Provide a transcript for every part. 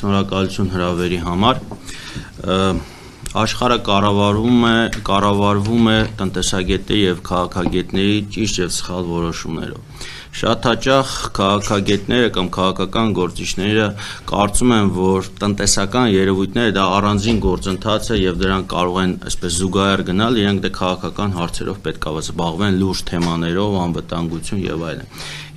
Շնորհակալություն հրավերի համար։ Աշխարհը կառավարվում է տնտեսագետների եւ քաղաքագետների ճիշտ եւ սխալ որոշումներով։ Շատ հաճախ քաղաքագետները կամ քաղաքական գործիչները կարծում են, որ տնտեսական երևույթները դա առանձին գործընթաց է եւ դրանք կարող են այսպես զուգահեռ գնալ, իրենք դե քաղաքական հարցերով պետք է զբաղվեն լուրջ թեմաներով, անվտանգություն եւ այլն։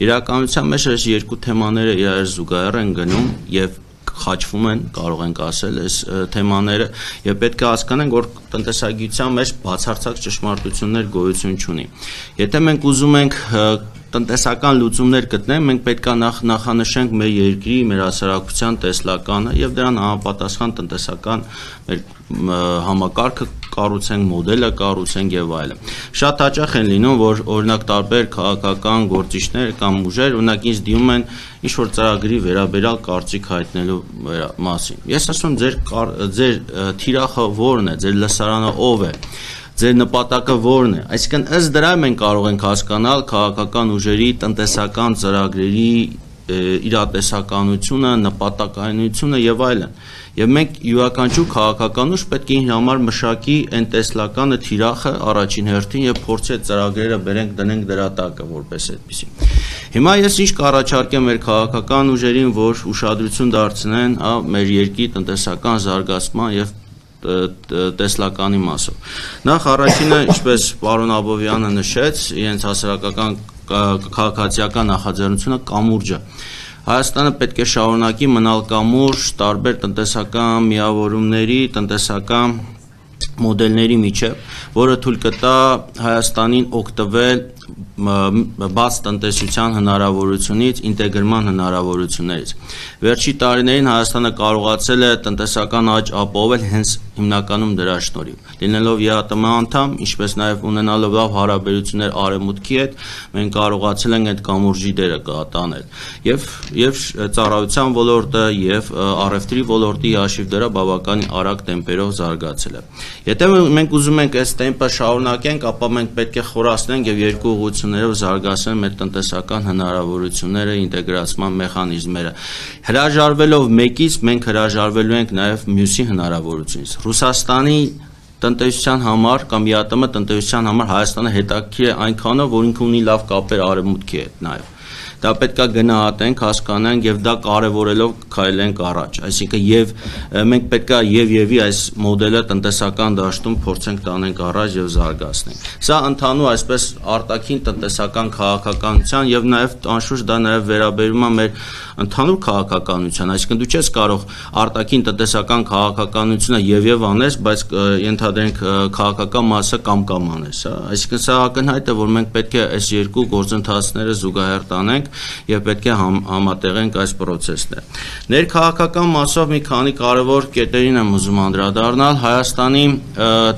Իրականության մեջ այս երկու թեմաները իրար զուգահեռ են գնում եւ խաչվում են, կարող ենք ասել, այս թեմաները եւ պետք է հասկանանք, որ տնտեսագիտության մեջ բացարձակ ճշմարտություններ գոյություն չունի։ Եթե մենք ուզում ենք տնտեսական լուծումներ գտնենք, մենք պետք է նախանշենք մեր երկրի, մեր հասարակության տեսլականը եւ դրան համապատասխան տնտեսական մեր համակարգը կառուցենք, մոդելը կառուցենք եւ այլն։ Շատ հաճախ են լինում, որ օրինակ տարբեր քաղաքական գործիչներ կամ ուժեր օրինակ ինձ դիմում են ինչ-որ ծրագրի վերաբերյալ կարծիք հայտնելու մասին։ Ես ասում եմ, ձեր թիրախը ո՞րն է, ձեր լսարանը ով է, ձեր նպատակը ո՞րն է։ Այսինքն ըստ դրա մենք կարող ենք հասկանալ քաղաքական ուժերի տնտեսական ծրագրերի իրատեսականությունը, նպատակայնությունը եւ այլն։ Եվ մենք յուրաքանչյուր քաղաքական ուժ պետք է իր համար մշակի այն տեսլականը, թիրախը առաջին հերթին եւ փորձի այդ ծրագրերը բերենք դնենք դրա տակը որպես այդպեսի։ Հիմա ես ինչ կառաջարկեմ մեր քաղաքական ուժերին, որ ուշադրություն դարձնեն մեր երկրի տնտեսական զարգացման եւ տեսլականի մասով։ Նախ առաջինը, ինչպես պարոն Աբովյանը նշեց, իրենց հասարակական քաղաքացիական նախաձեռնությունը կամուրջը։ Հայաստանը պետք է շարունակի մնալ կամուրջ տարբեր տնտեսական միավորումների, տնտեսական մոդելների միջև, որը թույլ կտա Հայաստանին օգտվել բաց տնտեսության հնարավորությունից, ինտեգրման հնարավորություններից։ Վերջի տարիներին Հայաստանը կարողացել է տնտեսական աճ ապահովել հենց հիմնականում դրա շնորհիվ։ Լինելով ԵԱՏՄ անդամ, ինչպես նաև ունենալով լավ հարաբերություններ Արևմուտքի հետ, մենք կարողացել ենք այդ կամուրջի դերը կատարել։ Եվ ծառայության ոլորտը եւ առևտրի ոլորտի հաշիվ դրա բավականին արագ տեմպերով զարգացել է։ Եթե մենք ուզում ենք այս տեմպը շարունակենք, ապա մենք պետք է խորացնենք եւ երկու ուղղություններով զարգացնենք մեր տնտեսական հնարավորությունները, ինտեգրացման մեխանիզմները։ Հրաժարվելով մեկից, մենք հրաժարվելու ենք նաեւ մյուսի հնարավորությունից։ Ռուսաստանի տնտեսության համար կամ ԵԱՏՄ տնտեսության համար Հայաստանը հետաքրքիր է այնքանով, որ ինքը ունի լավ կապեր Արևմուտքի հետ նաեւ։ Դա պետք է գնահատենք, հասկանանք եւ դա կարեւորելով քայլենք առաջ։ Այսինքն եւ մենք պետք է եւի այս մոդելը տնտեսական դաշտում փորձենք տանենք առաջ եւ զարգացնենք։ Սա ընդհանուր այսպես արտաքին տնտեսական քաղաքականության եւ նաեւ անշուշտ դա նաեւ վերաբերում է մեր ընդհանուր քաղաքականության, այսինքն դու չես կարող արտաքին տնտեսական քաղաքականությունը եւ անես, բայց ենթադրենք քաղաքական մասը կամ անես, հա։ Այսինքն սա ակնհայտ է, որ մենք պետք է այս երկու գործընթացները զուգահեռ տանենք եւ պետք է համատեղենք այս process-ները։ Ներքաղաքական մասով մի քանի կարևոր կետերին եմ ուզում անդրադառնալ։ Հայաստանի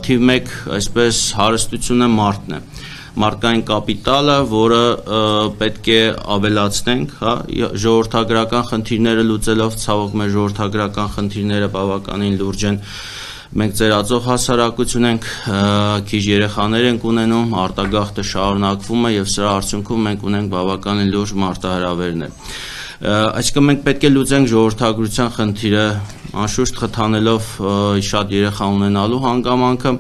թիվ 1 այսպես հարստությունը մարդն է։ Մարդկային կապիտալը, որը պետք է ավելացնենք, հա, ժողովրդագրական խնդիրները լուծելով, ցավոք մեր ժողովրդագրական խնդիրները բավականին լուրջ են։ Մենք ծերածող հասարակություն ենք, քիչ երեխաներ ենք ունենում, արտագաղթը շարունակվում է եւ սրա արդյունքում մենք ունենք բավականին լուրջ մարտահրավերներ։ Այսինքն մենք պետք է լուծենք ժողովրդագրության խնդիրը, անշուշտ խթանելով շատ երեխա ունենալու հանգամանքը,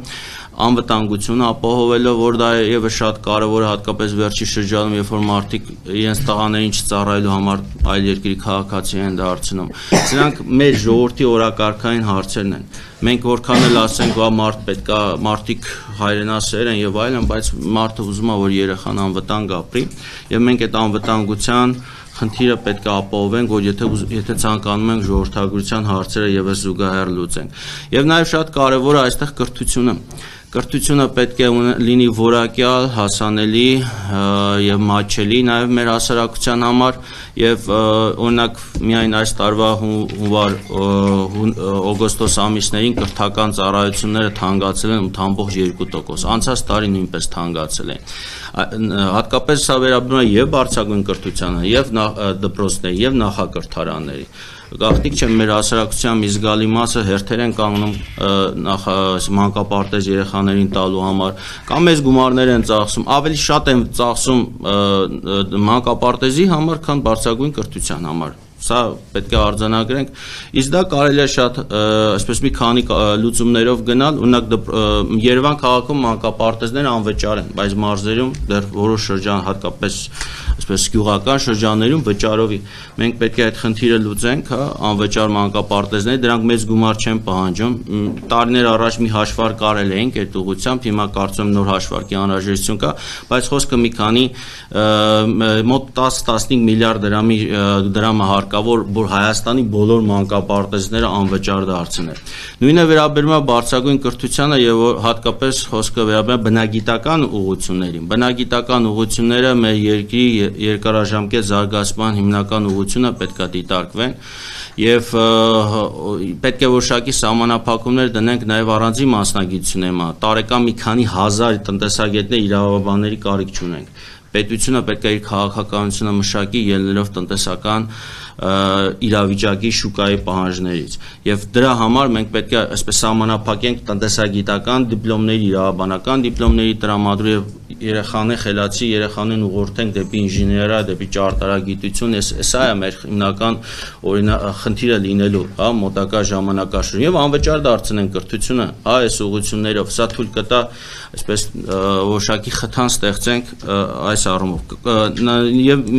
անվտանգությունը ապահովելով, որ դա եւս շատ կարեւոր է, հատկապես վերջի շրջանում, երբ որ մարդիկ իրենց տղաներին չծառայելու համար այլ երկրի քաղաքացի են դարձնում։ Սրանք մեր ժողովրդի օրակարգային հարցերն են։ Մենք որքան էլ ասենք, մարդիկ հայրենասեր են եւ այլն, բայց մարդը ուզում է, որ երեխան անվտանգ ապրի, եւ մենք այդ անվտանգության խնդիրը պետք է ապահովենք, որ եթե ցանկանում ենք ժողովրդագրության հարցերը եւս զուգահեռ լուծենք։ Եվ նաեւ շատ կարեւոր է այստեղ կրթությունը։ Կրթությունը պետք է լինի որակյալ, հասանելի եւ մատչելի նաեւ մեր հասարակության համար եւ օրինակ միայն այս տարվա հունվար օգոստոս ամիսներին կրթական ծառայությունները թանկացել են 8.2%, անցած տարի նույնպես թանկացել են։ Հատկապես սա վերաբերում է եւ բարձրագույն կրթությանը, եւ դպրոցների, եւ նախակրթարանների։ Գաղտնիք չէ, մեր հասարակության մի զգալի մասը հերթեր են կանգնում մանկապարտեզ երեխաներին տալու համար, կամ մեծ գումարներ են ծախսում, ավելի շատ են ծախսում մանկապարտեզի համար, քան բարձրագույն կրթության համար։ Սա պետք է արձանագրենք, իսկ դա կարելի է շատ այսպես մի քանի լուծումներով գնալ, օրինակ Երևան քաղաքում մանկապարտեզները անվճար են, բայց մարզերում դեռ որոշ շրջան, հատկապես այսպես գյուղական շրջաններում վճարովի։ Մենք պետք է այդ խնդիրը լուծենք, հա, անվճար մանկապարտեզները, դրանք մեծ գումար չեն պահանջում։ Տարիներ առաջ մի հաշվարկ կարել էինք այդ ուղղությամբ, հիմա կարծում եմ նոր հաշվարկի անհրաժեշտություն կա, բայց խոսքը մի քանի մոտ 10-15 միլիարդ դրամը հարկավոր, որ Հայաստանի բոլոր մանկապարտեզները անվճար դարձնել։ Նույնը վերաբերում է բարձրագույն կրթությանը եւ հատկապես խոսքը վերաբերում է բնագիտական ուղղություններին։ Բնագիտական ուղղությունները մեր երկրի երկարաժամկետ զարգացման հիմնական ուղղությունը պետք է դիտարկվեն եւ պետք է որոշակի սահմանափակումներ դնենք նաեւ առանձին մասնագիտությունների, տարեկան մի քանի հազար տնտեսագետներ, իրավաբանների կարիք չունենք։ Պետությունը պետք է իր քաղաքականությունը մշակի ելնելով տնտեսական իրավիճակի շուկայի պահանջներից եւ դրա համար մենք պետք է այսպես սահմանափակենք տնտեսագիտական դիպլոմների, իրավաբանական դիպլոմների տրամադրում եւ երեխաներին խելացի երեխաներին ուղղորդենք դեպի ինժեներիա, դեպի ճարտարագիտություն, սա է մեր հիմնական խնդիրը լինելու, հա, մոտակա ժամանակաշրջանում եւ անվճար դարձնեն կրթությունը, հա, այս ուղղություններով, սա թույլ կտա այսպես որոշակի խթան ստեղծենք այս առումով եւ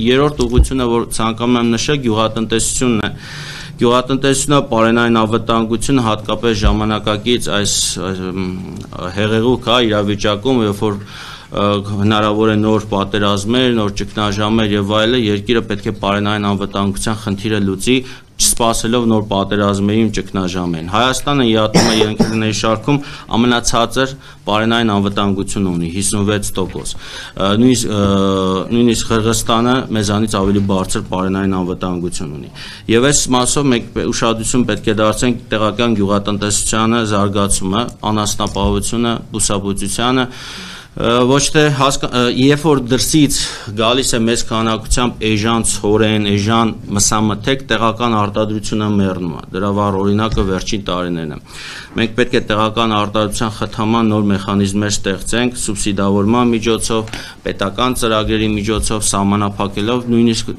երրորդ ուղղությունը, որ ցանկանում եմ նշել, գյուղատնտեսությունն է։ Գյուղատնտեսությունը, պարենային անվտանգությունը հատկապես ժամանակակից այս հեղեղուկ իրավիճակում, երբ որ հնարավոր է նոր պատերազմներ, նոր ճգնաժամեր եւ այլն, երկիրը պետք է պարենային անվտանգության խնդիրը լուծի, չսպասելով նոր պատերազմերին, ճգնաժամերին։ Հայաստանը ԵԱՏՄ երկրների շարքում ամենացածր պարենային անվտանգություն ունի 56%։ Նույնիսկ Қырғызստանը մեզանից ավելի բարձր պարենային անվտանգություն ունի։ Եվ այս մասով մենք ուշադրություն պետք է դարձնենք տեղական գյուղատնտեսությանը, զարգացումը, անասնապահությունը, բուսաբուծությանը, ոչ թե երբ որ դրսից գալիս է մեծ քանակությամբ էժան ցորեն, էժան մսամթեք, տեղական արտադրությունը մեռնում է։ Դրա վառ օրինակը վերջին տարիներն են։ Մենք պետք է տեղական արտադրության խթանման նոր մեխանիզմներ ստեղծենք, սուբսիդավորման միջոցով, պետական ծրագրերի միջոցով, սահմանափակելով նույնիսկ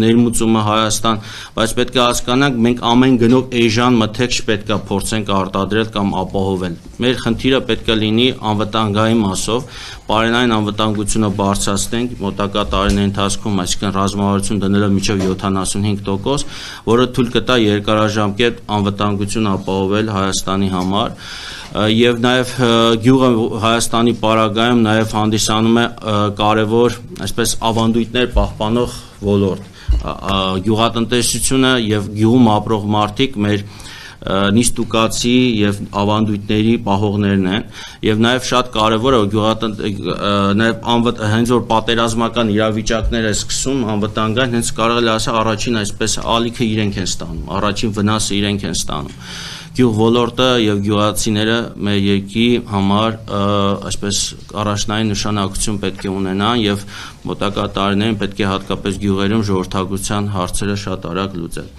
ներմուծումը Հայաստան, բայց պետք է հասկանանք, մենք ամեն գնով էժան մթեք չպետք է փորձենք արտադրել կամ ապահովել։ Մեր խնդիրը պետք է լինի անվտանգային մասով, պարենային անվտանգությունը բարձրացնենք մոտակա տարիների ընթացքում, այսինքն ռազմավարություն դնելով մինչև 75%, որը թույլ կտա երկարաժամկետ անվտանգություն ապահովել Հայաստանի համար, եւ նաեւ գյուղը Հայաստանի պարագայում նաեւ հանդիսանում է կարեւոր, այսպես ավանդույթներ պահպանող ոլորտ։ Գյուղատնտեսությունը եւ գյուղում ապրող մարդիկ մեր նիստուկացի եւ ավանդույթների պահողներն են եւ նաեւ շատ կարեւոր է նաեւ հենց որ պատերազմական իրավիճակներ է սկսում անվտանգային, հենց կարող է ասել առաջին այսպես ալիքը իրենք են ստանում, առաջին վնասը իրենք են ստանում։ Գյուղ ոլորտը եւ գյուղացիները մեր երկրի համար այսպես առաջնային նշանակություն պետք է ունենան եւ մոտակա տարիներին պետք է հատկապես գյուղերում ժողովրդագրության հարցերը շատ արագ լուծել։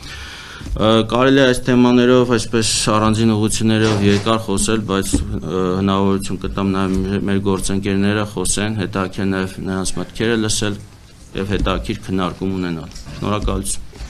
Կարելի է այս թեմաներով, այսպես առանձին ուղղություններով երկար խոսել, բայց հնարավորություն կտամ նաև մեր գործընկերները խոսեն, հետաքրքիր նաև նրանց մտքերը լսել եւ հետաքրքիր քննարկում ունենալ։ Շնորհակալություն։